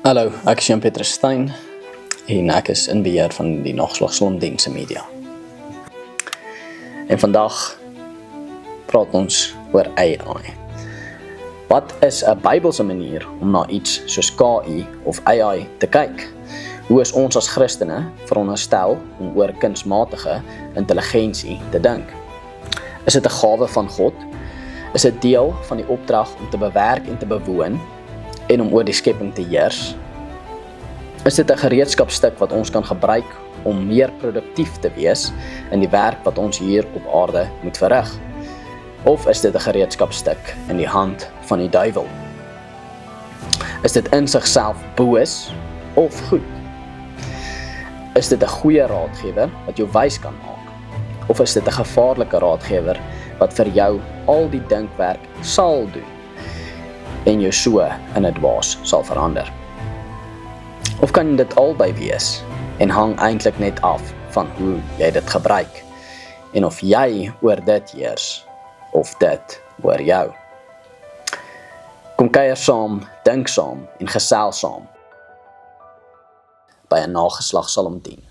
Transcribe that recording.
Hallo, ek is Jan-Petrus Stein en ek is in beheer van die Nageslagsgronddienste Media. En vandag praat ons oor AI. Wat is 'n Bybelse manier om na iets soos KI of AI te kyk? Hoe is ons as Christene veronderstel om oor kunsmatige intelligensie te dink? Is dit 'n gawe van God? Is dit deel van die opdrag om te bewerk en te bewoon en om oor die skepping te heers? Is dit 'n gereedskapstuk wat ons kan gebruik om meer produktief te wees in die werk wat ons hier op aarde moet verrig? Of is dit 'n gereedskapstuk in die hand van die duiwel? Is dit in sigself boos of goed? Is dit 'n goeie raadgewer wat jou wys kan maak? Of is dit 'n gevaarlike raadgewer wat vir jou al die dinkwerk sal doen en jou so in 'n dwaas sal verander? Of kan dit albei wees en hang eintlik net af van hoe jy dit gebruik en of jy oor dit heers of dit oor jou? Kom kuier saam, dink saam en gesels saam by 'n nageslag sal hom dien.